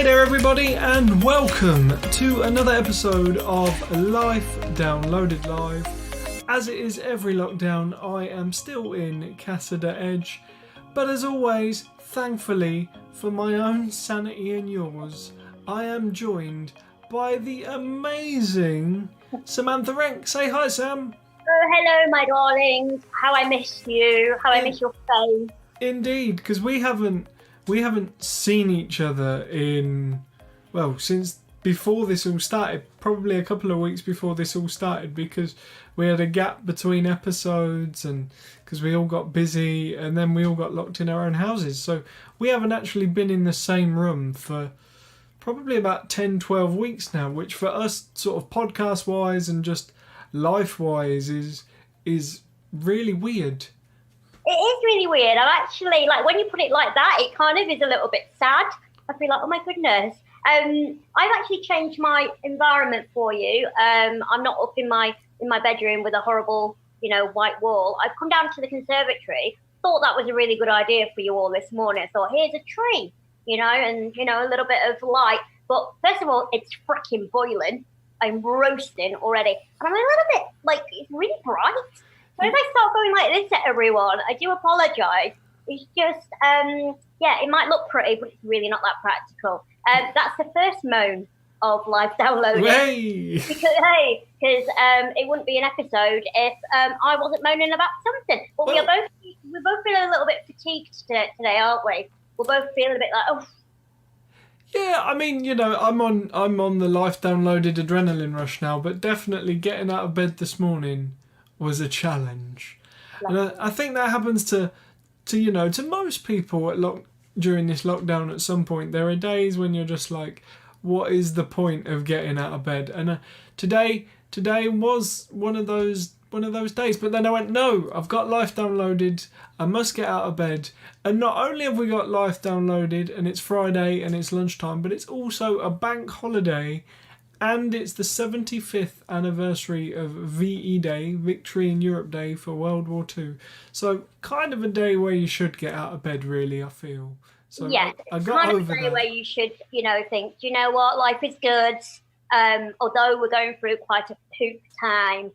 Hey there everybody, and welcome to another episode of Life DownLow'ed Live. As it is every lockdown, I am still in Casada Edge, but as always, thankfully, for my own sanity and yours, I am joined by the amazing Samantha Renk. Say hi, Sam. Oh, hello, my darlings. How I miss you. How I miss your face. Indeed, because we haven't seen each other since before this all started, probably a couple of weeks before this all started, because we had a gap between episodes and because we all got busy and then we all got locked in our own houses. So we haven't actually been in the same room for probably about 10, 12 weeks now, which for us sort of podcast wise and just life wise is really weird. It is really weird. I'm actually, when you put it like that, it kind of is a little bit sad. I feel like, oh my goodness. I've actually changed my environment for you. I'm not up in my bedroom with a horrible, white wall. I've come down to the conservatory. Thought that was a really good idea for you all this morning. I thought, here's a tree, and, a little bit of light. But first of all, it's freaking boiling. I'm roasting already. And I'm a little bit, it's really bright. So if I start going like this at everyone, I do apologise. It's just, it might look pretty, but it's really not that practical. That's the first moan of Life DownLow'ed. Hey! Because it wouldn't be an episode if I wasn't moaning about something. But we're both feeling a little bit fatigued today, aren't we? We're both feeling a bit like, oh. Yeah, I mean, I'm on the Life DownLow'ed adrenaline rush now, but definitely getting out of bed this morning was a challenge. And I think that happens to most people during this lockdown at some point. There are days when you're just like, what is the point of getting out of bed? And today was one of those days. But then I went, no, I've got Life DownLow'ed. I must get out of bed. And not only have we got Life DownLow'ed and it's Friday and it's lunchtime, but it's also a bank holiday. And it's the 75th anniversary of VE Day, Victory in Europe Day for World War II. So kind of a day where you should get out of bed, really, I feel. So yeah, I it's got kind over of a day that. where you should, think, do you know what, life is good. Although we're going through quite a poop time,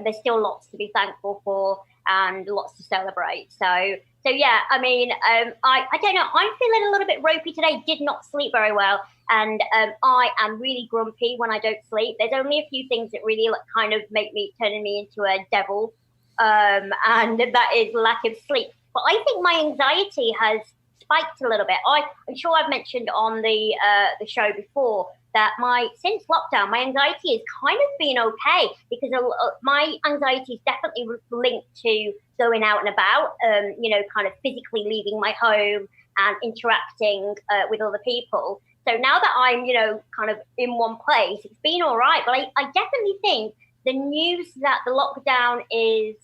there's still lots to be thankful for and lots to celebrate. So yeah, I mean, I don't know. I'm feeling a little bit ropey today. Did not sleep very well. And I am really grumpy when I don't sleep. There's only a few things that really kind of turning me into a devil. And that is lack of sleep. But I think my anxiety has spiked a little bit. I'm sure I've mentioned on the show before that since lockdown, my anxiety has kind of been okay because my anxiety is definitely linked to going out and about, kind of physically leaving my home and interacting with other people. So now that I'm, kind of in one place, it's been all right. But I definitely think the news that the lockdown is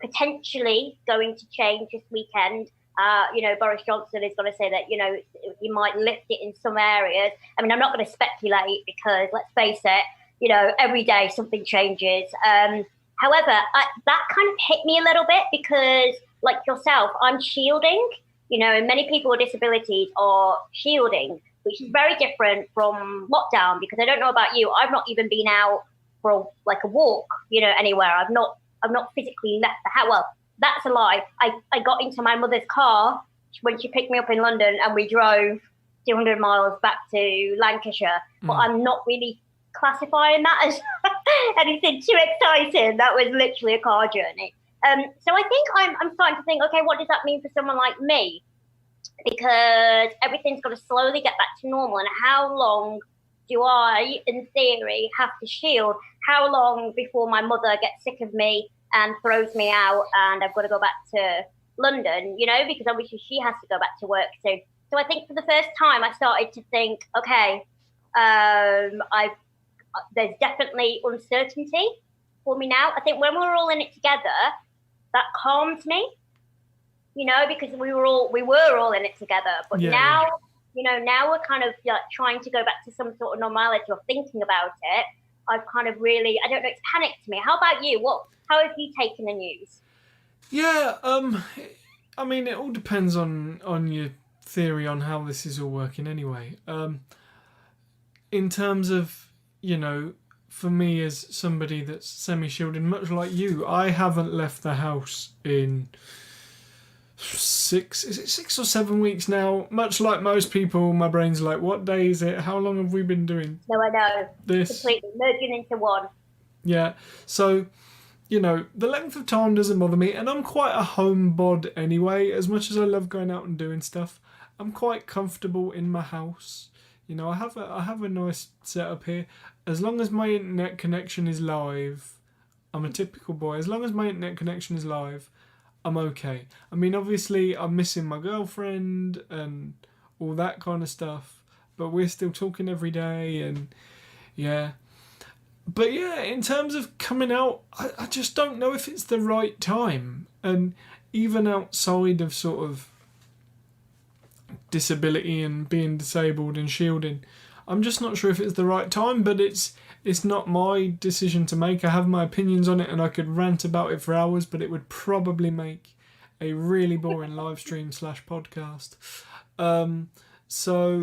potentially going to change this weekend. Boris Johnson is going to say that, he might lift it in some areas. I mean, I'm not going to speculate because, let's face it, every day something changes. However, that kind of hit me a little bit because, like yourself, I'm shielding, and many people with disabilities are shielding, which is very different from lockdown because I don't know about you. I've not even been out for a walk, anywhere. I've not physically left the house. Well, that's a lie. I got into my mother's car when she picked me up in London and we drove 200 miles back to Lancashire. But I'm not really classifying that as anything too exciting. That was literally a car journey. So I think I'm starting to think, okay, what does that mean for someone like me? Because everything's got to slowly get back to normal. And how long do I, in theory, have to shield? How long before my mother gets sick of me and throws me out and I've got to go back to London, because obviously she has to go back to work soon. So I think for the first time I started to think, okay, there's definitely uncertainty for me now. I think when we're all in it together, that calms me, because we were all in it together. But now, now we're kind of trying to go back to some sort of normality or thinking about it. I've kind of really, I don't know, it's panicked me. How about you? How have you taken the news? Yeah, I mean, it all depends on your theory on how this is all working anyway. In terms of, for me as somebody that's semi-shielded, much like you, I haven't left the house in 6 or 7 weeks now. Much like most people, my brain's like, what day is it? How long have we been doing No, I know. this? Completely merging into one. Yeah. So, the length of time doesn't bother me, and I'm quite a homebod anyway. As much as I love going out and doing stuff, I'm quite comfortable in my house. I have a nice setup here. As long as my internet connection is live, I'm a typical boy. As long as my internet connection is live, I'm okay. I mean, obviously, I'm missing my girlfriend and all that kind of stuff, but we're still talking every day, and yeah. But yeah, in terms of coming out, I just don't know if it's the right time. And even outside of sort of disability and being disabled and shielding, I'm just not sure if it's the right time, but it's not my decision to make. I have my opinions on it and I could rant about it for hours, but it would probably make a really boring live stream / podcast. So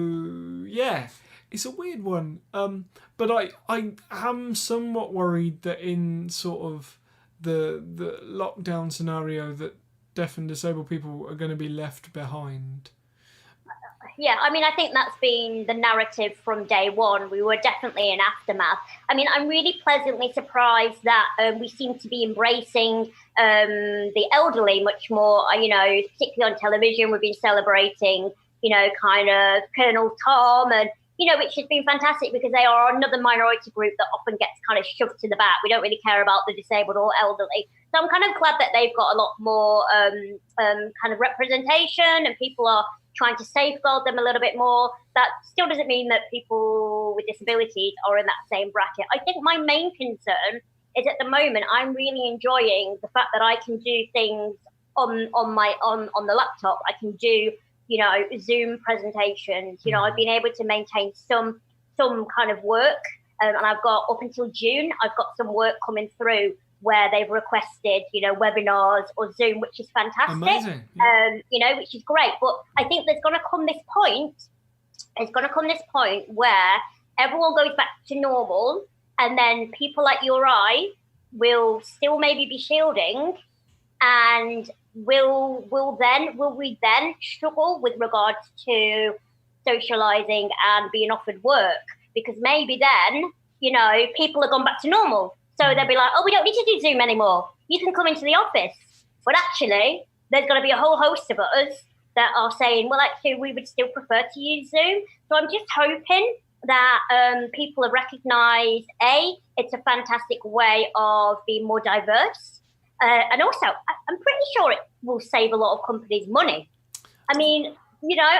yeah, it's a weird one. But I am somewhat worried that in sort of the lockdown scenario that deaf and disabled people are going to be left behind. Yeah, I mean, I think that's been the narrative from day one. We were definitely in aftermath. I mean, I'm really pleasantly surprised that we seem to be embracing the elderly much more, particularly on television. We've been celebrating, kind of Colonel Tom and, which has been fantastic because they are another minority group that often gets kind of shoved to the back. We don't really care about the disabled or elderly. So I'm kind of glad that they've got a lot more kind of representation and people are trying to safeguard them a little bit more. That still doesn't mean that people with disabilities are in that same bracket. I think my main concern is at the moment I'm really enjoying the fact that I can do things on the laptop. I can do Zoom presentations. I've been able to maintain some kind of work, and I've got up until June. I've got some work coming through where they've requested, webinars or Zoom, which is fantastic. Amazing. Yeah. Which is great. But I think there's going to come this point where everyone goes back to normal, and then people like you or I will still maybe be shielding, and will we then struggle with regards to socializing and being offered work? Because maybe then, people have gone back to normal. So they'll be like, oh, we don't need to do Zoom anymore. You can come into the office. But actually, there's going to be a whole host of us that are saying, well, actually, we would still prefer to use Zoom. So I'm just hoping that people have recognised, it's a fantastic way of being more diverse. And also, I'm pretty sure it will save a lot of companies money. I mean,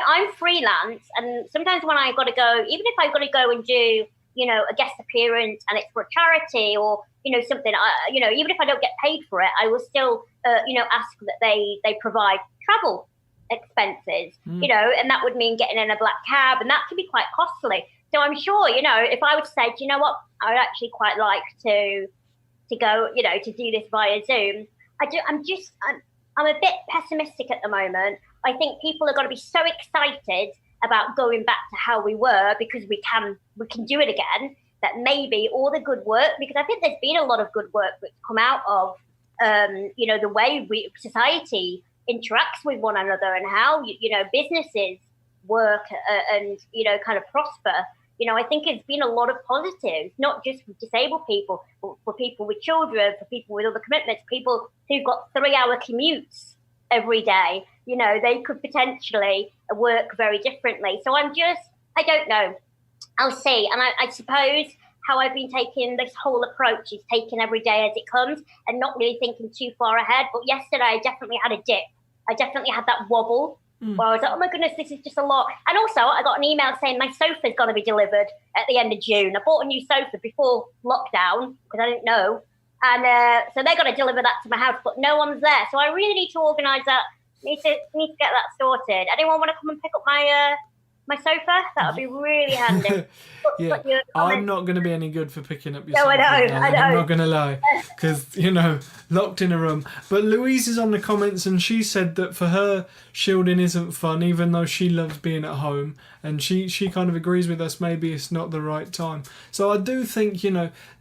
I'm freelance. And sometimes when I've got to go, even if I've got to go and do, a guest appearance and it's for a charity or, something, even if I don't get paid for it, I will still, ask that they provide travel expenses, and that would mean getting in a black cab, and that can be quite costly. So I'm sure, if I would say, do you know what, I would actually quite like to go, to do this via Zoom. I'm a bit pessimistic at the moment. I think people are going to be so excited about going back to how we were because we can do it again, that maybe all the good work, because I think there's been a lot of good work that's come out of, the way society interacts with one another and how, businesses work and, kind of prosper. I think it's been a lot of positives, not just for disabled people, but for people with children, for people with other commitments, people who've got 3-hour commutes every day. They could potentially work very differently. So I don't know. I'll see. And I suppose how I've been taking this whole approach is taking every day as it comes and not really thinking too far ahead. But yesterday I definitely had a dip. I definitely had that wobble where I was like, oh my goodness, this is just a lot. And also I got an email saying my sofa's going to be delivered at the end of June. I bought a new sofa before lockdown because I didn't know. And so they're going to deliver that to my house, but no one's there. So I really need to organise that. Need to get that sorted. Anyone want to come and pick up my my sofa? That would be really handy. Yeah, I'm not going to be any good for picking up your No, sofa. I know. I'm not going to lie, because locked in a room. But Louise is on the comments, and she said that for her, shielding isn't fun, even though she loves being at home, and she kind of agrees with us. Maybe it's not the right time. So I do think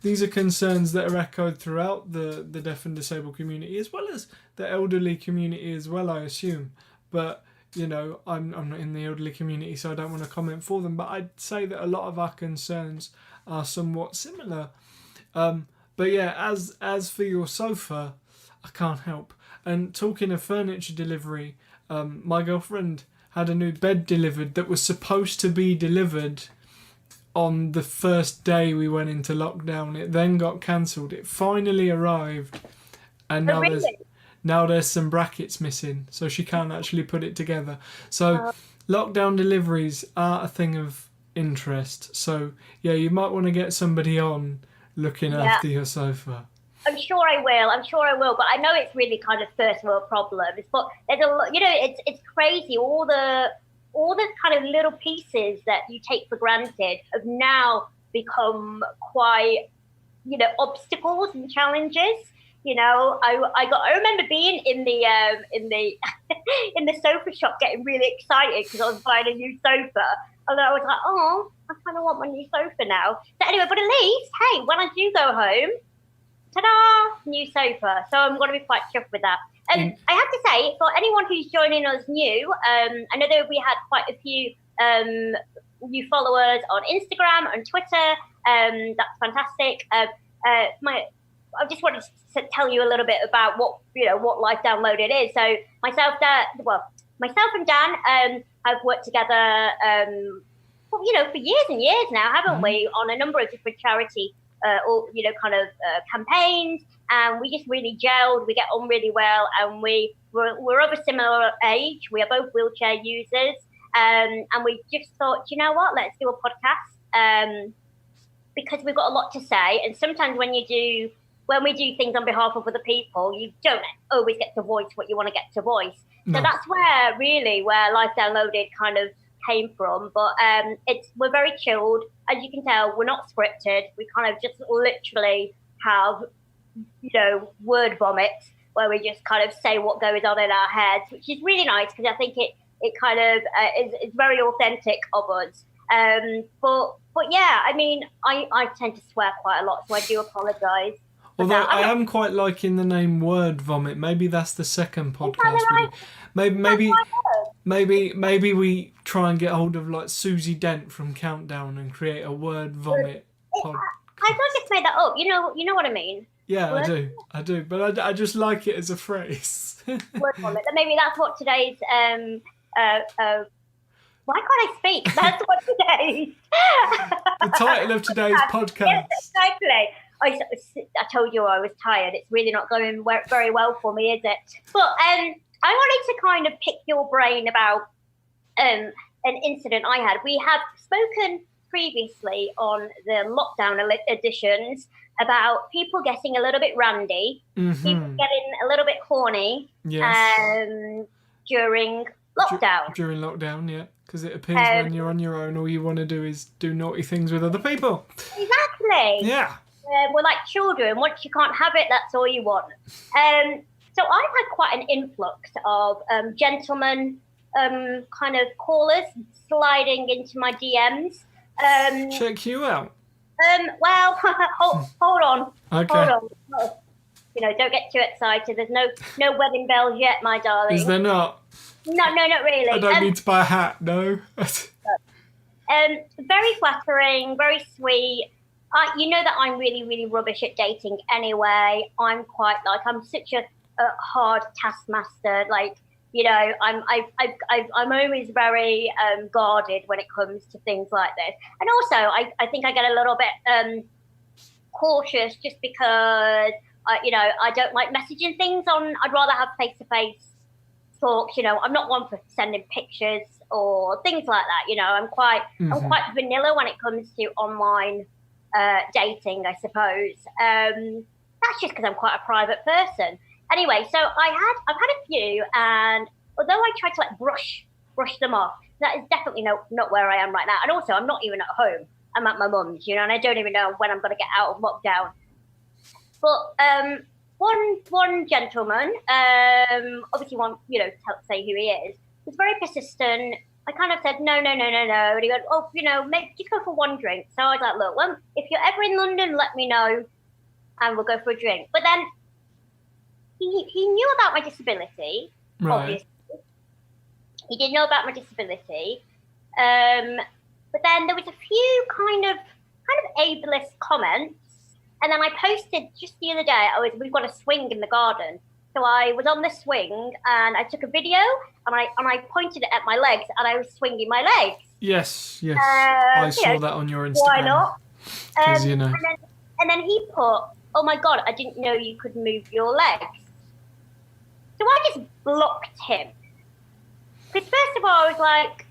these are concerns that are echoed throughout the deaf and disabled community, as well as the elderly community as well, I assume. But I'm not in the elderly community, so I don't want to comment for them. But I'd say that a lot of our concerns are somewhat similar. But yeah, as for your sofa, I can't help. And talking of furniture delivery, my girlfriend had a new bed delivered that was supposed to be delivered on the first day we went into lockdown. It then got cancelled. It finally arrived, and now there's some brackets missing, so she can't actually put it together. So lockdown deliveries are a thing of interest. So yeah, you might want to get somebody on looking after your sofa. I'm sure I will. But I know it's really kind of first world problems. But there's a lot, it's crazy. All the kind of little pieces that you take for granted have now become quite, obstacles and challenges. I remember being in the in the sofa shop getting really excited because I was buying a new sofa, and I was like, oh, I kind of want my new sofa now. So anyway, but at least, hey, when I do go home, ta-da, new sofa. So I'm going to be quite chuffed with that. And I have to say, for anyone who's joining us new, I know that we had quite a few new followers on Instagram and Twitter. That's fantastic. I just wanted to tell you a little bit about what Life DownLow'ed is. So myself and Dan have worked together, for years and years now, haven't we, on a number of different charity, campaigns, and we just really gelled. We get on really well, and we're of a similar age. We are both wheelchair users, and we just thought, you know what, let's do a podcast because we've got a lot to say, and sometimes when we do things on behalf of other people, you don't always get to voice what you want to get to voice. No. So that's where Life DownLow'ed kind of came from. But we're very chilled. As you can tell, we're not scripted. We kind of just literally have, word vomit where we just kind of say what goes on in our heads, which is really nice because I think it kind of is very authentic of us. But yeah, I mean, I tend to swear quite a lot, so I do apologise. Although I am quite liking the name Word Vomit. Maybe that's the second podcast. Maybe we try and get hold of like Susie Dent from Countdown and create a Word Vomit podcast. I don't just made that up. You know what I mean? Yeah, I do. But I just like it as a phrase. Word Vomit. Maybe that's what today's why can't I speak? That's what today's the title of today's podcast. Yes, exactly. I told you I was tired. It's really not going very well for me, is it? But I wanted to kind of pick your brain about an incident I had. We have spoken previously on the lockdown editions about people getting a little bit randy, people getting a little bit horny during lockdown. During lockdown, yeah. Because it appears when you're on your own, all you want to do is do naughty things with other people. Exactly. Yeah. We're like children. Once you can't have it, that's all you want. So I've had quite an influx of gentlemen kind of callers sliding into my DMs. Check you out. Well, hold on. Okay. Hold on. Don't get too excited. There's no wedding bells yet, my darling. Is there not? No, not really. I don't need to buy a hat, no. Very flattering, very sweet. You know that I'm really, really rubbish at dating anyway. I'm such a hard taskmaster. I'm always very guarded when it comes to things like this. And also, I think I get a little bit cautious just because, I don't like messaging things on. I'd rather have face-to-face talks. I'm not one for sending pictures or things like that. I'm quite vanilla when it comes to online dating, I suppose. That's just because I'm quite a private person. Anyway, so I've had a few, and although I tried to brush them off, that is definitely not where I am right now. And also, I'm not even at home. I'm at my mum's, and I don't even know when I'm going to get out of lockdown. But one gentleman, obviously won't, say who he is, was very persistent. I kind of said, no. And he goes, oh, maybe just go for one drink. So I was like, look, well, if you're ever in London, let me know and we'll go for a drink. But then he knew about my disability, obviously. He did know about my disability. But then there was a few kind of ableist comments. And then I posted just the other day, we've got a swing in the garden. So I was on the swing and I took a video and I pointed it at my legs and I was swinging my legs. Yes. I saw that on your Instagram. Why not? And then he put, oh my God, I didn't know you could move your legs. So I just blocked him. Because first of all, I was like,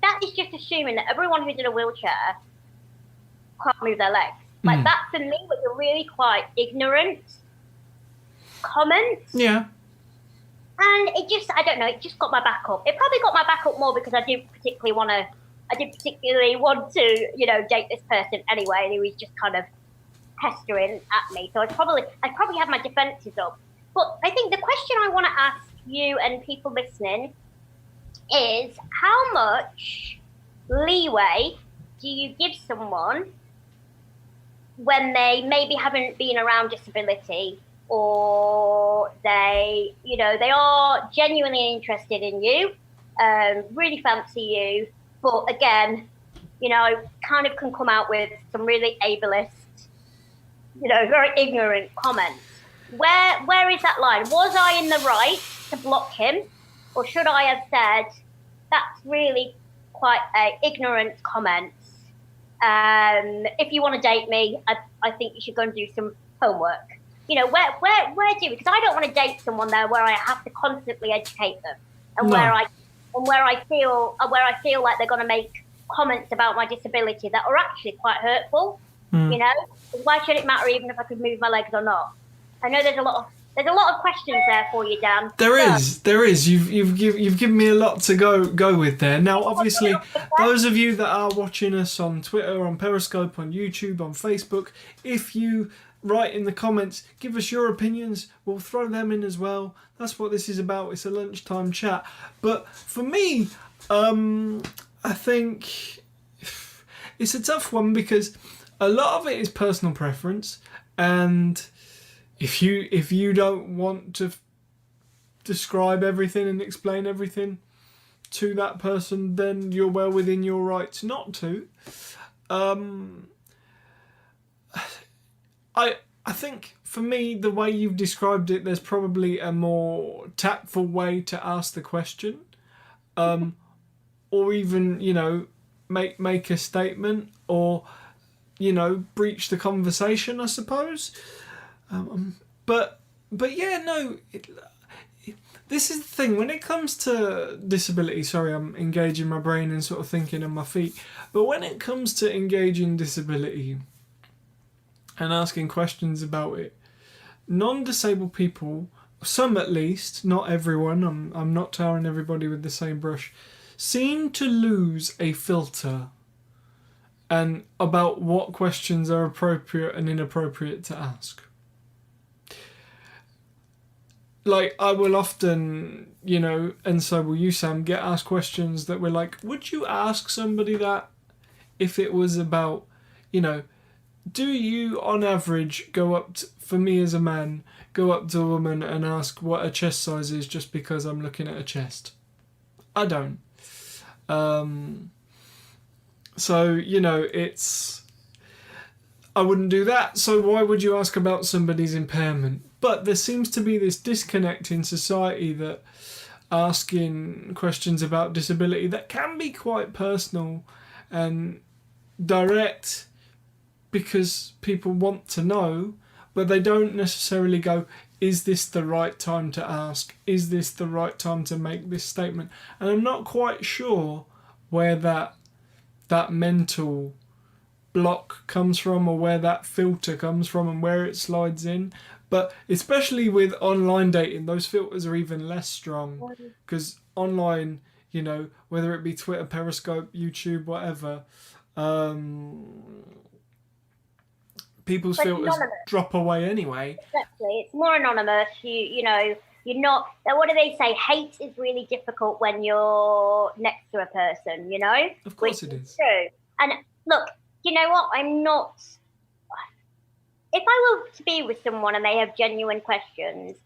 that is just assuming that everyone who's in a wheelchair can't move their legs. Like that for me was a really quite ignorant comment. Yeah. And it just, I don't know, it just got my back up. It probably got my back up more because I didn't particularly want to, date this person anyway. And he was just kind of pestering at me. So I'd probably have my defences up. But I think the question I want to ask you and people listening is, how much leeway do you give someone when they maybe haven't been around disability, or they are genuinely interested in you, really fancy you, but again, kind of can come out with some really ableist, very ignorant comments. Where is that line? Was I in the right to block him, or should I have said, that's really quite ignorant comments? If you want to date me, I think you should go and do some homework. Where do you? Because I don't want to date someone there where I have to constantly educate them, and where I feel like they're going to make comments about my disability that are actually quite hurtful. Why should it matter even if I could move my legs or not? I know there's a lot of questions there for you, Dan. There is. You've given me a lot to go with there. Now, obviously, those of you that are watching us on Twitter, on Periscope, on YouTube, on Facebook, if you write in the comments, give us your opinions. We'll throw them in as well. That's what this is about. It's a lunchtime chat. But for me, I think it's a tough one because a lot of it is personal preference, and if you don't want to describe everything and explain everything to that person, then you're well within your rights not to. I think for me, the way you've described it, there's probably a more tactful way to ask the question, or even make a statement, or breach the conversation, I suppose. But yeah, no. This is the thing when it comes to disability. Sorry, I'm engaging my brain and sort of thinking on my feet. But when it comes to engaging disability and asking questions about it, non-disabled people, some at least, not everyone. I'm not tarring everybody with the same brush, seem to lose a filter and about what questions are appropriate and inappropriate to ask. Like, I will often, and so will you, Sam, get asked questions that we're like, would you ask somebody that if it was about, do you, on average, go up to, for me as a man, go up to a woman and ask what her chest size is just because I'm looking at her chest? I don't. So, it's... I wouldn't do that, so why would you ask about somebody's impairment? But there seems to be this disconnect in society that asking questions about disability that can be quite personal and direct because people want to know, but they don't necessarily go, is this the right time to ask? Is this the right time to make this statement? And I'm not quite sure where that mental block comes from, or where that filter comes from, and where it slides in. But especially with online dating, those filters are even less strong, because online, you know, whether it be Twitter, Periscope, YouTube, whatever, people's filters drop away anyway. Exactly. It's more anonymous. You know, you're not. What do they say? Hate is really difficult when you're next to a person. You know. Of course, it is true. And look, you know what? I'm not. If I were to be with someone and they have genuine questions,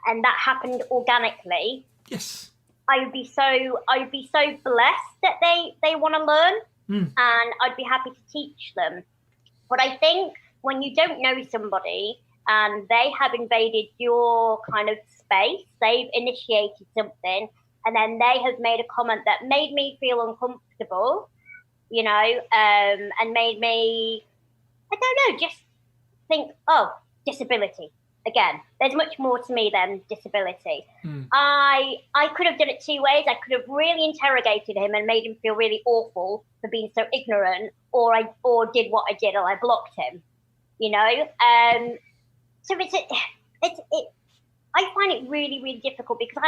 and that happened organically, yes, I'd be so blessed that they want to learn, and I'd be happy to teach them. But I think when you don't know somebody and they have invaded your kind of space, they've initiated something, and then they have made a comment that made me feel uncomfortable, you know, and made me, I don't know, just think, oh, disability. Again, there's much more to me than disability. I could have done it two ways. I could have really interrogated him and made him feel really awful for being so ignorant, or did what I did and I blocked him. You know, so I find it really, really difficult because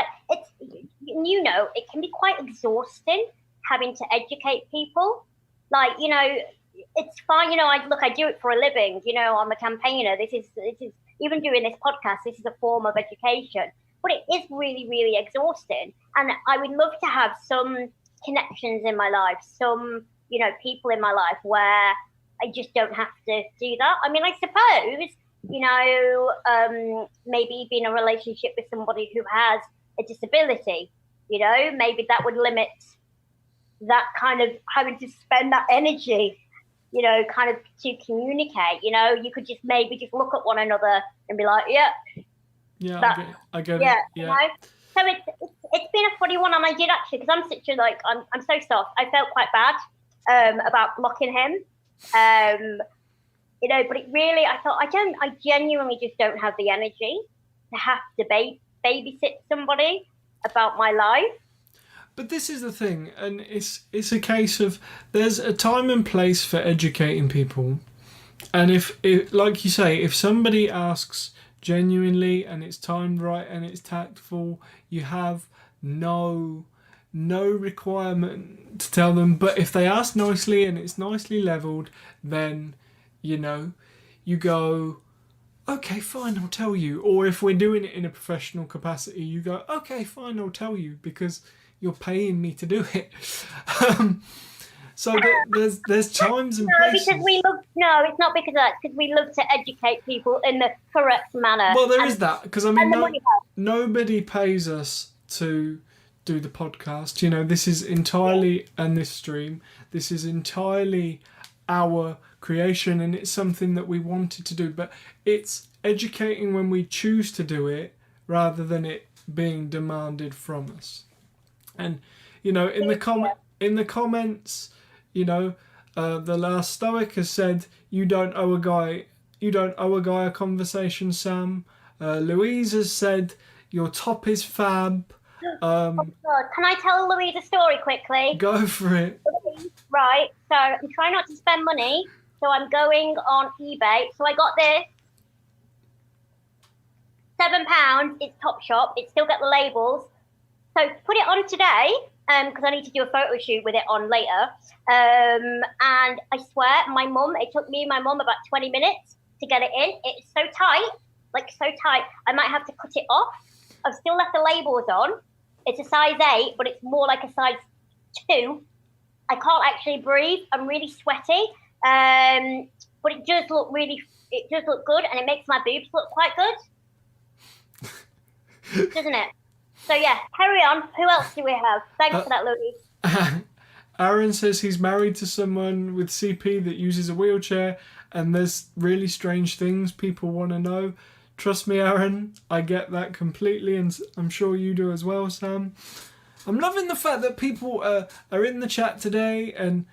you know, it can be quite exhausting having to educate people. Like, you know, it's fine. You know, I do it for a living. You know, I'm a campaigner. This is even doing this podcast. This is a form of education, but it is really, really exhausting. And I would love to have some connections in my life, some, you know, people in my life where I just don't have to do that. I mean, I suppose, you know, maybe be in a relationship with somebody who has a disability, you know, maybe that would limit that kind of having to spend that energy, you know, kind of to communicate. You know, you could just maybe just look at one another and be like, yeah, I get it. Yeah. You know? So it's been a funny one, and I did actually, because I'm such a I'm so soft. I felt quite bad about blocking him. You know, but it really, I thought, I genuinely just don't have the energy to have to babysit somebody about my life. But this is the thing, and it's a case of there's a time and place for educating people, and if like you say, if somebody asks genuinely and it's timed right and it's tactful, you have no requirement to tell them. But if they ask nicely and it's nicely leveled, then, you know, you go, okay, fine, I'll tell you. Or if we're doing it in a professional capacity, you go, okay, fine, I'll tell you, because you're paying me to do it. So there's times and places. Because it's not because of that. It's because we love to educate people in the correct manner. Well, there is that, because I mean, nobody pays us to do the podcast. You know, this is entirely, and this stream, this is entirely our creation, and it's something that we wanted to do. But it's educating when we choose to do it, rather than it being demanded from us. And, you know, in the comments, you know, the last Stoic has said, you don't owe a guy a conversation, Sam. Louise has said, your top is fab. Oh God. Can I tell Louise a story quickly? Go for it. Right, so I'm trying not to spend money, so I'm going on eBay. So I got this, £7. It's Topshop. It still got the labels. So put it on today, because I need to do a photo shoot with it on later. And I swear, it took me and my mum about 20 minutes to get it in. It's so tight, like so tight. I might have to cut it off. I've still left the labels on. It's a size 8, but it's more like a size 2. I can't actually breathe. I'm really sweaty. But it does look good, and it makes my boobs look quite good. Doesn't it? So yeah, carry on. Who else do we have? Thanks for that, Louise. Aaron says he's married to someone with CP that uses a wheelchair, and there's really strange things people want to know. Trust me, Aaron, I get that completely, and I'm sure you do as well, Sam. I'm loving the fact that people are in the chat today and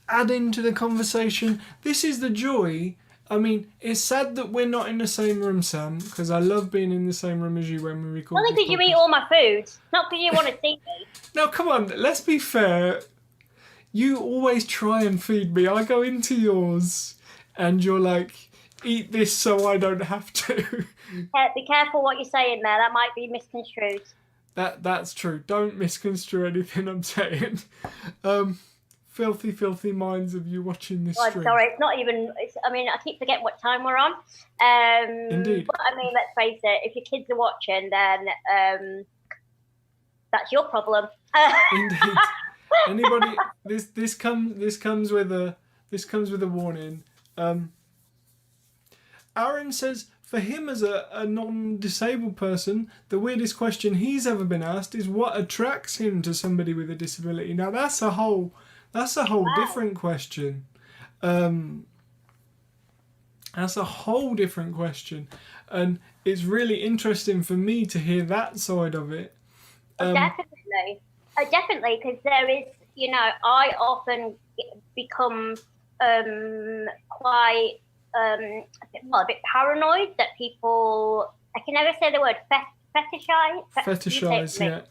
adding to the conversation. This is the joy. I mean, it's sad that we're not in the same room, Sam, because I love being in the same room as you when we record. Only because you eat all my food, not because you want to see me. Now, come on, let's be fair. You always try and feed me. I go into yours, and you're like, eat this so I don't have to. Be careful what you're saying there. That might be misconstrued. That's true. Don't misconstrue anything I'm saying. Filthy minds of you watching this stream. Sorry, it's not even. I keep forgetting what time we're on. Indeed. But let's face it. If your kids are watching, then that's your problem. Indeed. Anybody? This comes with a warning. Aaron says, for him as a non-disabled person, the weirdest question he's ever been asked is what attracts him to somebody with a disability. Now that's a whole different question. That's a whole different question, and it's really interesting for me to hear that side of it. Definitely, because there is, I often become quite a bit paranoid that people, I can never say the word fetishize. Fetishize, yeah.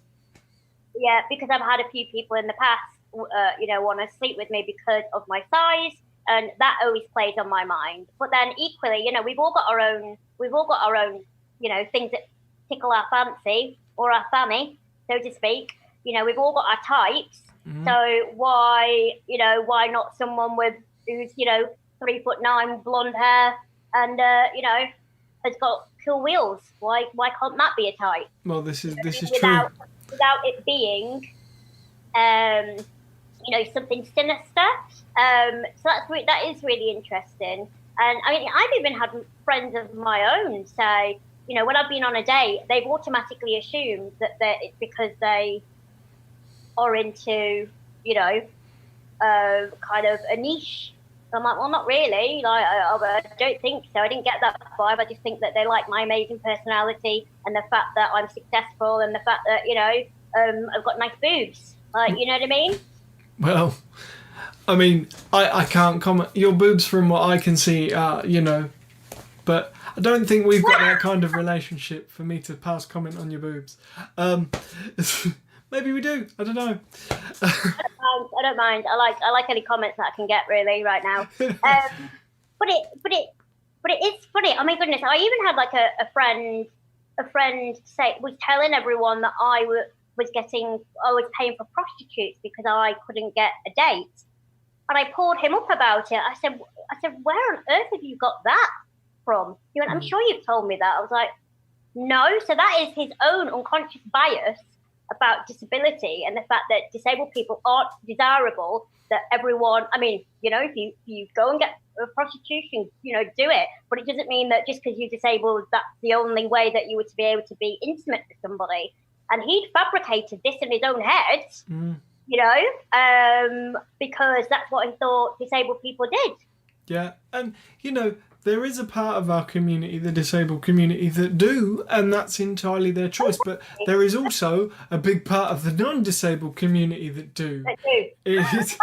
Yeah, because I've had a few people in the past, want to sleep with me because of my size, and that always plays on my mind. But then equally, we've all got our own, things that tickle our fancy or our fanny, so to speak. We've all got our types. Mm-hmm. So why not someone who's 3'9", blonde hair, and has got cool wheels? Why can't that be a type? Well, this is true. Without it being, something sinister. So that is really interesting. And I've even had friends of my own say, when I've been on a date, they've automatically assumed that it's because they are into, kind of a niche. I'm like, well, not really. I don't think so. I didn't get that vibe. I just think that they like my amazing personality and the fact that I'm successful and the fact that, I've got nice boobs. You know what I mean? Well, I can't comment. Your boobs, from what I can see, but I don't think we've got that kind of relationship for me to pass comment on your boobs. Maybe we do. I don't know. I don't mind. I like any comments that I can get really right now. But it is funny. Oh my goodness! I even had like a friend was telling everyone that I was paying for prostitutes because I couldn't get a date, and I pulled him up about it. I said, where on earth have you got that from? He went, I'm sure you've told me that. I was like, no. So that is his own unconscious bias about disability and the fact that disabled people aren't desirable, that everyone, if you go and get a prostitution, do it. But it doesn't mean that just because you're disabled, that's the only way that you were to be able to be intimate with somebody. And he'd fabricated this in his own head, because that's what he thought disabled people did. Yeah, and, there is a part of our community, the disabled community, that do, and that's entirely their choice. But there is also a big part of the non-disabled community that do. It's,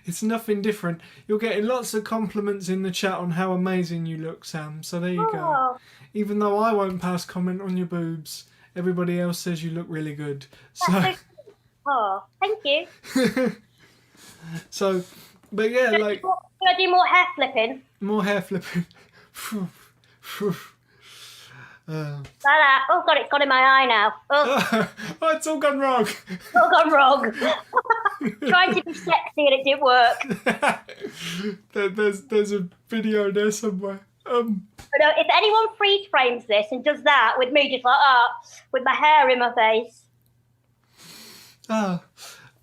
it's nothing different. You're getting lots of compliments in the chat on how amazing you look, Sam. So there you go. Even though I won't pass comment on your boobs, everybody else says you look really good. So. Oh, thank you. So, but yeah, like. Should I do more hair flipping? More hair flipping. Oh God, it's got in my eye now. Oh, it's all gone wrong. It's all gone wrong. Trying to be sexy and it didn't work. There's a video there somewhere. If anyone freeze frames this and does that with me just like with my hair in my face.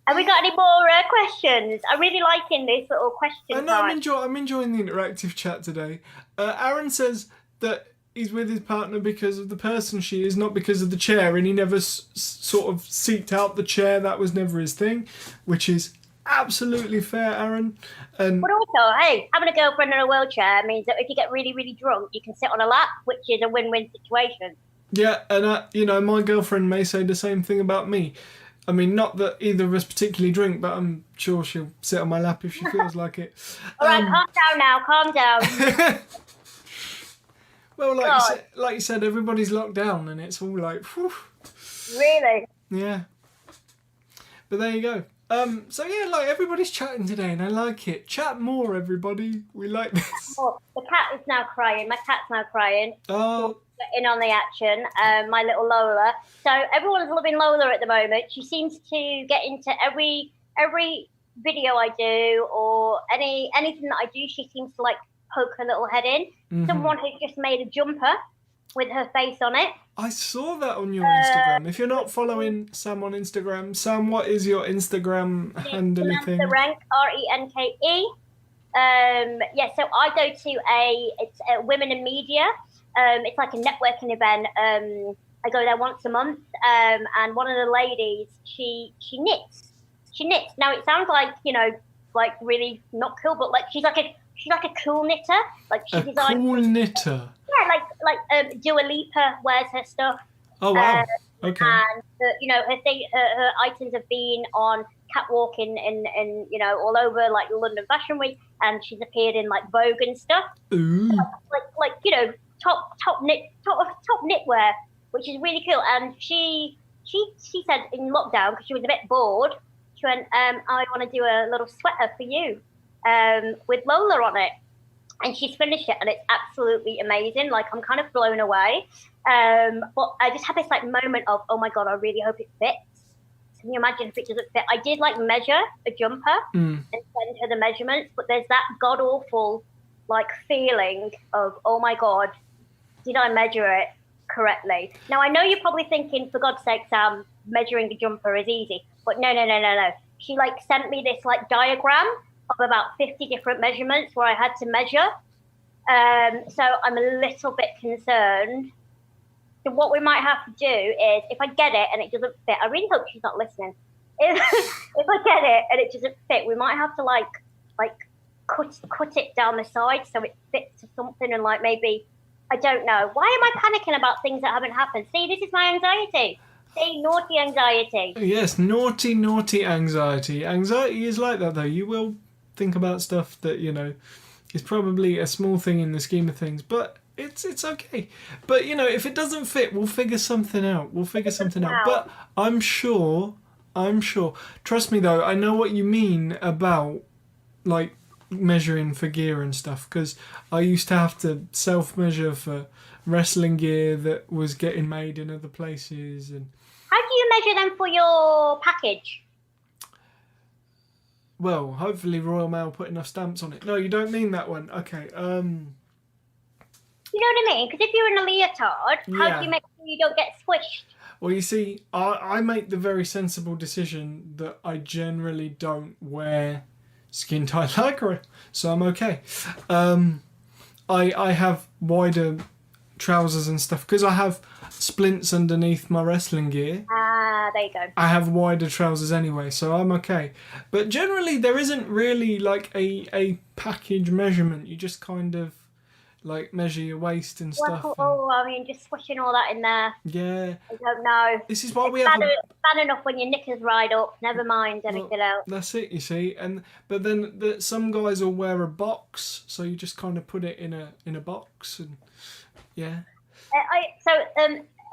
Have we got any more questions? I'm really liking this little question time. I'm enjoying the interactive chat today. Aaron says that he's with his partner because of the person she is, not because of the chair, and he never sort of seeked out the chair. That was never his thing, which is absolutely fair, Aaron. But also, hey, having a girlfriend in a wheelchair means that if you get really, really drunk, you can sit on a lap, which is a win-win situation. Yeah, and my girlfriend may say the same thing about me. Not that either of us particularly drink, but I'm sure she'll sit on my lap if she feels like it. All right, calm down now, calm down. Well, like you said, everybody's locked down, and it's all like, whew. Really? Yeah. But there you go. So yeah, like everybody's chatting today, and I like it. Chat more, everybody. We like this. Oh, the cat is now crying. My cat's now crying. Oh, in on the action, my little Lola. So everyone's loving Lola at the moment. She seems to get into every video I do or anything that I do. She seems to like poke her little head in. Mm-hmm. Someone who just made a jumper with her face on it. I saw that on your Instagram. If you're not following Sam on Instagram, Sam, what is your Instagram handle thing? Samantha Renke, Renke. So I go to it's a Women in Media. It's like a networking event. I go there once a month, and one of the ladies, she knits. She knits. Now it sounds like like really not cool, but like she's like a cool knitter. Like she designs cool knitter. Yeah, like Dua Lipa wears her stuff. Oh wow. Okay. And her items have been on catwalk in all over like London Fashion Week, and she's appeared in like Vogue and stuff. Ooh. Top knitwear, which is really cool. And she said in lockdown, because she was a bit bored, she went, I want to do a little sweater for you with Lola on it. And she's finished it, and it's absolutely amazing. Like, I'm kind of blown away. But I just had this like moment of, oh my God, I really hope it fits. Can you imagine if it doesn't fit? I did like measure a jumper and send her the measurements, but there's that god awful like feeling of, oh my God, did I measure it correctly? Now I know you're probably thinking, for God's sake, Sam, measuring a jumper is easy, but no. She like sent me this like diagram of about 50 different measurements where I had to measure. So I'm a little bit concerned. So what we might have to do is, if I get it and it doesn't fit, I really hope she's not listening. If I get it and it doesn't fit, we might have to like cut it down the side so it fits to something, and like maybe, I don't know. Why am I panicking about things that haven't happened? See, this is my anxiety. See, naughty anxiety. Yes, naughty anxiety. Anxiety is like that though. You will think about stuff that, is probably a small thing in the scheme of things, but it's okay. But if it doesn't fit, we'll figure something out. But I'm sure. Trust me though, I know what you mean about like measuring for gear and stuff, because I used to have to self-measure for wrestling gear that was getting made in other places. And how do you measure them for your package? Well, hopefully Royal Mail put enough stamps on it. No, you don't mean that one. Okay. You know what I mean? Because if you're in a leotard, how do you make sure you don't get squished? Well, you see, I make the very sensible decision that I generally don't wear skin-tight lycra, so I'm okay. I have wider trousers and stuff because I have splints underneath my wrestling gear. There you go. I have wider trousers anyway, so I'm okay. But generally, there isn't really like a package measurement. You just kind of like measure your waist and stuff. I mean, just swishing all that in there. Yeah. I don't know. This is why we have. Bad enough when your knickers ride up. Never mind anything else. That's it, you see. But then some guys will wear a box, so you just kind of put it in a box, and yeah.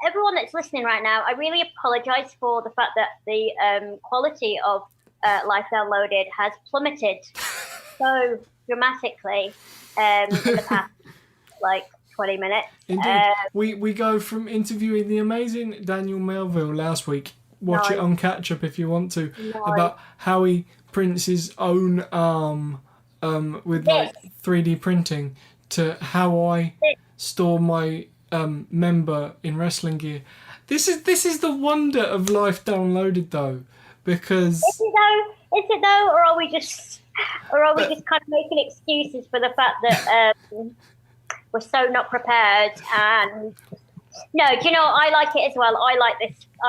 Everyone that's listening right now, I really apologise for the fact that the quality of Life DownLow'ed has plummeted so dramatically in the past 20 minutes. Indeed. We go from interviewing the amazing Daniel Melville last week. Watch it on Catch Up if you want to, about how he prints his own arm with 3D printing, to how I store my member in wrestling gear. This is the wonder of Life DownLow'ed though, because is it though, or are we just kind of making excuses for the fact that we're so not prepared? And no, do you know, I like it as well. I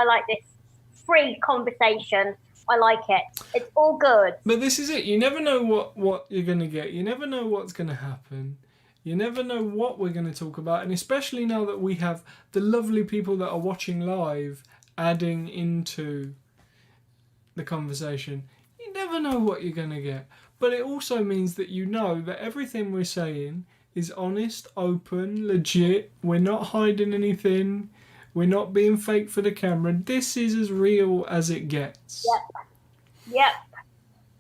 like this free conversation. I like it. It's all good. But this is it. You never know what you're gonna get. You never know what's gonna happen. You never know what we're going to talk about, and especially now that we have the lovely people that are watching live adding into the conversation, you never know what you're going to get. But it also means that you know that everything we're saying is honest, open, legit. We're not hiding anything. We're not being fake for the camera. This is as real as it gets. Yep.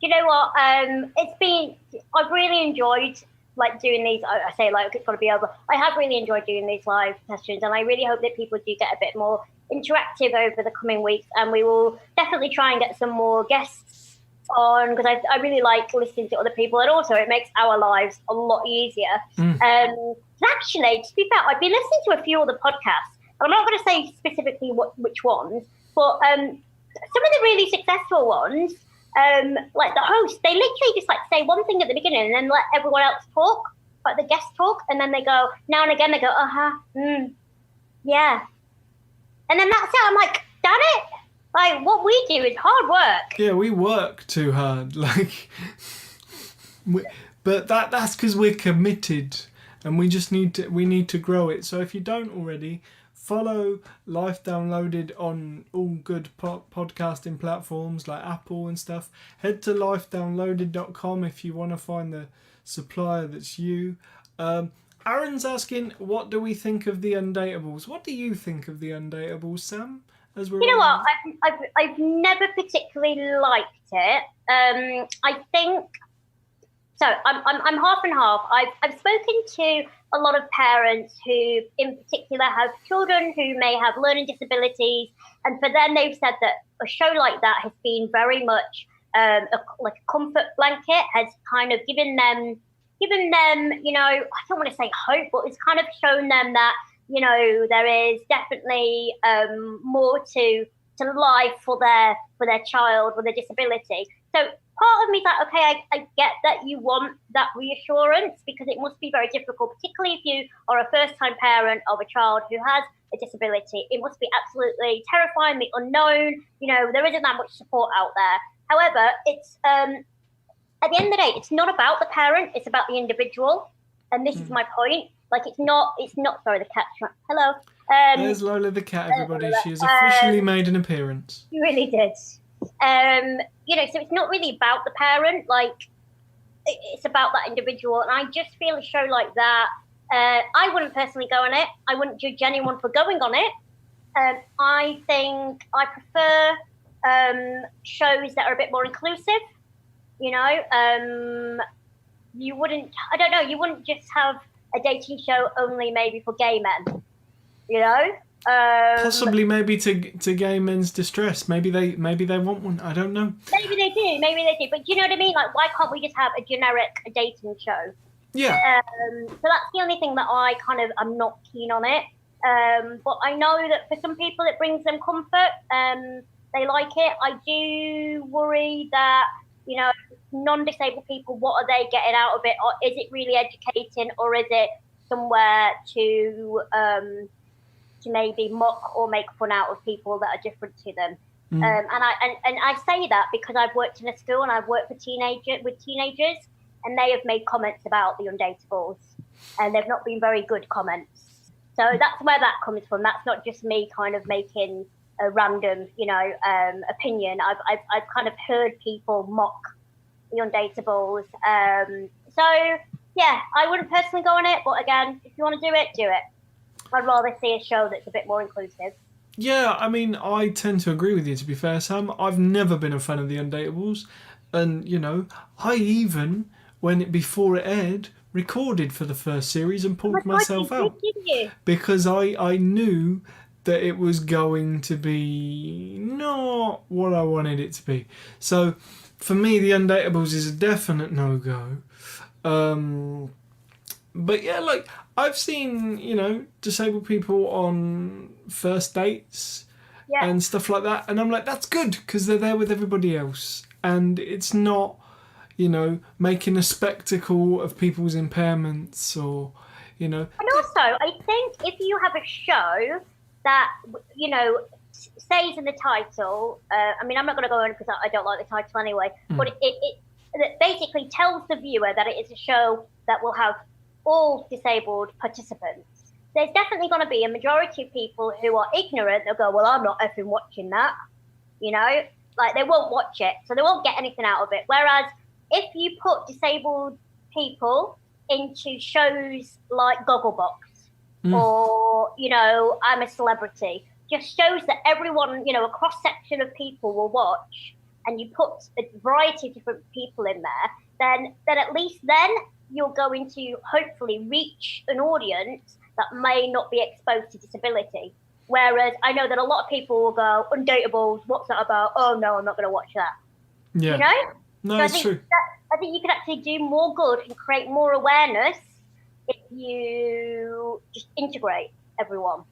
You know what? I've really enjoyed like doing these. I say like it's got to be over. I have really enjoyed doing these live sessions, and I really hope that people do get a bit more interactive over the coming weeks, and we will definitely try and get some more guests on, because I really like listening to other people, and also it makes our lives a lot easier. Actually, to be fair, I've been listening to a few other podcasts, and I'm not going to say specifically which ones, but some of the really successful ones, like the host, they literally just like say one thing at the beginning and then let everyone else talk, like the guests talk, and then they go, now and again they go, yeah, and then that's it. I'm like, damn it, like what we do is hard work. Yeah, we work too hard, like, but that's because we're committed, and we need to grow it. So if you don't already, follow Life DownLow'ed on all good podcasting platforms like Apple and stuff. Head to lifedownloaded.com if you want to find the supplier that's you. Aaron's asking, what do we think of the Undateables? What do you think of the Undateables, Sam? You know what? I've never particularly liked it. I think so. I'm half and half. I've spoken to a lot of parents who, in particular, have children who may have learning disabilities, and for them, they've said that a show like that has been very much like a comfort blanket, has kind of given them, you know, I don't want to say hope, but it's kind of shown them that, you know, there is definitely more to life for their child with a disability. So part of me is like, okay, I get that you want that reassurance, because it must be very difficult, particularly if you are a first-time parent of a child who has a disability. It must be absolutely terrifying, the unknown. You know, there isn't that much support out there. However, it's at the end of the day, it's not about the parent, it's about the individual. And this is my point. Like, it's not, sorry, the cat's right. Hello. There's Lola the cat, everybody. She has officially made an appearance. She really did. You know, so it's not really about the parent, like, it's about that individual. And I just feel a show like that, I wouldn't personally go on it. I wouldn't judge anyone for going on it. I think I prefer shows that are a bit more inclusive. You know, you wouldn't just have a dating show only maybe for gay men, you know? Possibly maybe to gay men's distress. Maybe they want one. I don't know. Maybe they do. But do you know what I mean? Like, why can't we just have a generic dating show? Yeah. So that's the only thing that I'm not keen on it. But I know that for some people it brings them comfort. They like it. I do worry that, you know, non-disabled people, what are they getting out of it? Or is it really educating, or is it somewhere to maybe mock or make fun out of people that are different to them? And I say that because I've worked in a school and I've worked with teenagers, and they have made comments about the Undateables, and they've not been very good comments. So that's where that comes from. That's not just me kind of making a random, you know, opinion. I've kind of heard people mock the Undateables. So yeah, I wouldn't personally go on it, but again, if you want to do it, do it. I'd rather see a show that's a bit more inclusive. Yeah, I mean, I tend to agree with you, to be fair, Sam. I've never been a fan of the Undateables, and, you know, I even, before it aired, recorded for the first series and pulled myself out. Didn't you? Because I knew that it was going to be not what I wanted it to be. So for me, the Undateables is a definite no-go. But yeah, like, I've seen, you know, disabled people on first dates and stuff like that, and I'm like, that's good, because they're there with everybody else, and it's not, you know, making a spectacle of people's impairments, or, you know. And also, I think if you have a show that, you know, stays in the title, I mean, I'm not going to go on because I don't like the title anyway, but it basically tells the viewer that it is a show that will have all disabled participants. There's definitely going to be a majority of people who are ignorant. They'll go, well, I'm not effing watching that, you know, like they won't watch it, so they won't get anything out of it. Whereas if you put disabled people into shows like Gogglebox or, you know, I'm a Celebrity, just shows that everyone, you know, a cross-section of people will watch, and you put a variety of different people in there, then at least then you're going to hopefully reach an audience that may not be exposed to disability. Whereas I know that a lot of people will go, Undateables, what's that about? Oh no, I'm not going to watch that. Yeah. You know? No, so it's true. I think you can actually do more good and create more awareness if you just integrate everyone.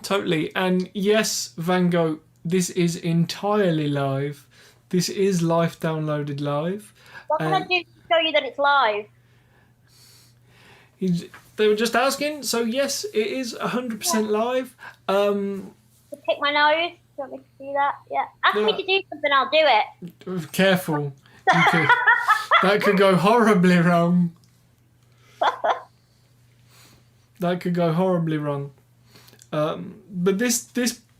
Totally. And yes, Van Gogh, this is entirely live. This is Life Downloaded live. What can I do to show you that it's live? They were just asking, so yes, it is 100% live. To pick my nose? Do you want me to do that? Yeah. Ask me to do something, I'll do it. Careful. That could go horribly wrong. That could go horribly wrong. But this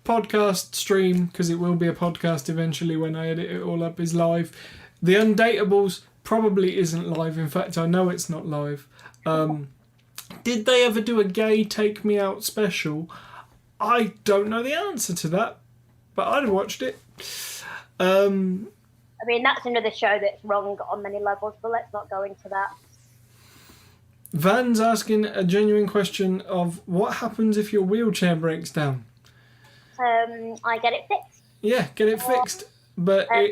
podcast stream, because it will be a podcast eventually when I edit it all up, is live. The Undateables probably isn't live. In fact, I know it's not live. Did they ever do a gay Take Me Out special? I don't know the answer to that, but I'd have watched it. I mean, that's another show that's wrong on many levels, but let's not go into that. Van's asking a genuine question of what happens if your wheelchair breaks down? I get it fixed. Yeah, get it fixed. But I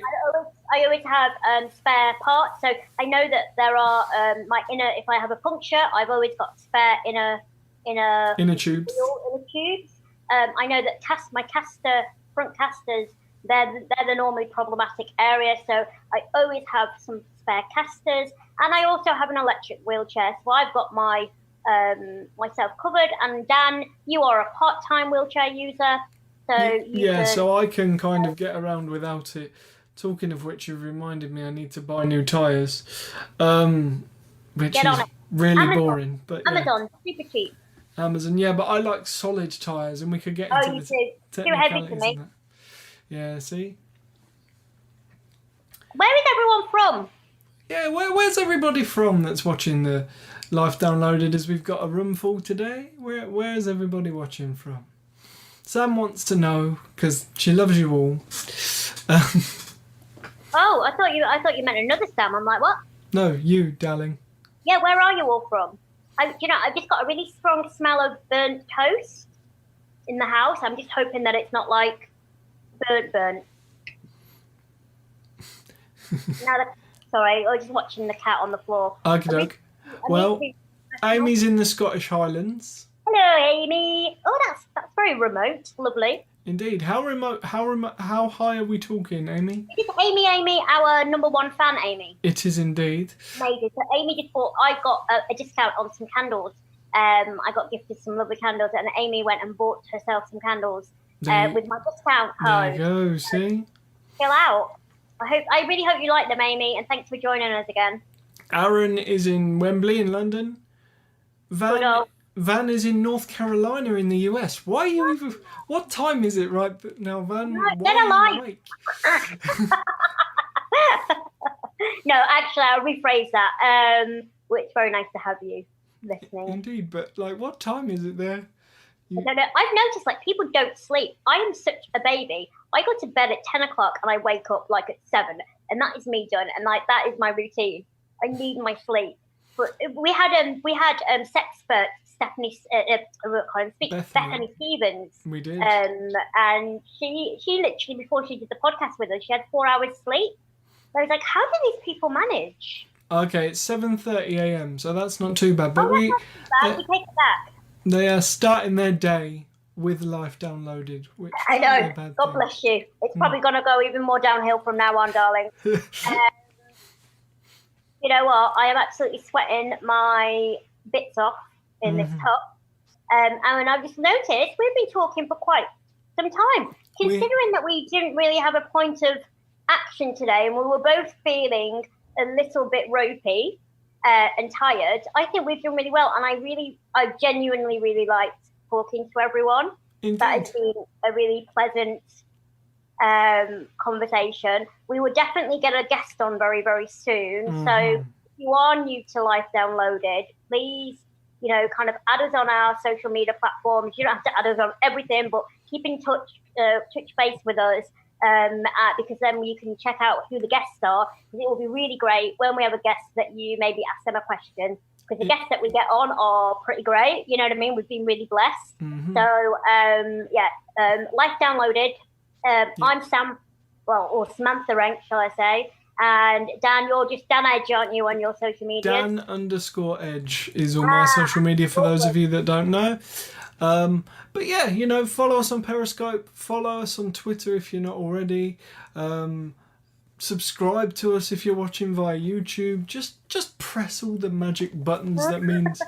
always have spare parts. So I know that there are my inner. If I have a puncture, I've always got spare inner tubes. Inner tubes. I know that my front casters, they're the normally problematic area. So I always have some spare casters, and I also have an electric wheelchair. So I've got my myself covered. And Dan, you are a part-time wheelchair user. So so I can kind of get around without it. Talking of which, you've reminded me I need to buy new tyres, which is really Amazon. Boring. But Amazon, super cheap. Amazon, yeah, but I like solid tyres, and we could get into the technicalities of that. Yeah, see? Where is everyone from? Yeah, where's everybody from that's watching the Life Downloaded, as we've got a room full today? Where is everybody watching from? Sam wants to know, because she loves you all. Oh, I thought you meant another Sam. I'm like, what? No, you, darling. Yeah, where are you all from? I've just got a really strong smell of burnt toast in the house. I'm just hoping that it's not like burnt. Sorry, I was just watching the cat on the floor. Okey-doke. Well, Amy's in the Scottish Highlands. Hello, Amy. Oh, that's very remote. Lovely. Indeed. How remote? How high are we talking, Amy? It is Amy, our number one fan, Amy. It is indeed. Amazing. So Amy just bought. I got a discount on some candles. I got gifted some lovely candles, and Amy went and bought herself some candles with my discount code. There you go. See. Chill out. I really hope you like them, Amy, and thanks for joining us again. Aaron is in Wembley in London. Van is in North Carolina in the US. Why are you even... What time is it right now, Van? No, get a life. No, actually, I'll rephrase that. It's very nice to have you listening. Indeed, but what time is it there? I don't know. I've noticed people don't sleep. I am such a baby. I go to bed at 10 o'clock and I wake up at 7, and that is me done. And that is my routine. I need my sleep. But we had sexpert Bethany Stevens. We did. And she literally, before she did the podcast with us, she had 4 hours sleep. I was like, how do these people manage? Okay, it's 7:30 a.m, so that's not too bad. But we take it back. They are starting their day with Life Downloaded, which I know. God bless you. It's probably going to go even more downhill from now on, darling. You know what? I am absolutely sweating my bits off in this top. And I've just noticed we've been talking for quite some time, considering that we didn't really have a point of action today, and we were both feeling a little bit ropey and tired. I think we've done really well, and I genuinely really liked talking to everyone. Indeed. That has been a really pleasant conversation. We will definitely get a guest on very, very soon. So if you are new to Life Downloaded, please, kind of add us on our social media platforms. You don't have to add us on everything, but keep in touch base with us. because then you can check out who the guests are. Because it will be really great when we have a guest that you maybe ask them a question. Because the guests that we get on are pretty great. You know what I mean? We've been really blessed. Mm-hmm. So, Life DownLow'ed. I'm Sam, or Samantha Rank, shall I say. And Dan, you're just Dan Edge, aren't you, on your social media? Dan_Edge is all my social media for those of you that don't know. But yeah, follow us on Periscope, follow us on Twitter if you're not already. Subscribe to us if you're watching via YouTube. Just press all the magic buttons. That means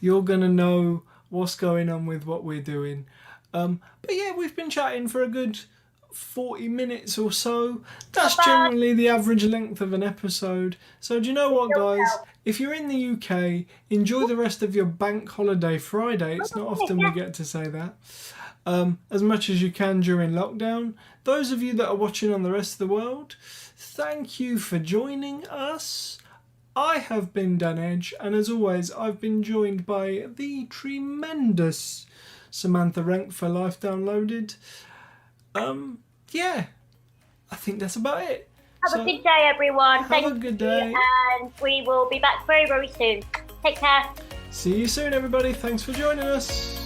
you're gonna know what's going on with what we're doing. But yeah, we've been chatting for a good 40 minutes or so. That's generally the average length of an episode. So do you know what, guys? If you're in the UK, enjoy the rest of your bank holiday Friday. It's not often we get to say that. As much as you can during lockdown. Those of you that are watching on the rest of the world, thank you for joining us. I have been Dan Edge, and as always, I've been joined by the tremendous Samantha Rank for Life DownLow'ed. Yeah, I think that's about it. Have a good day, everyone. Have a good day. And we will be back very, very soon. Take care. See you soon, everybody. Thanks for joining us.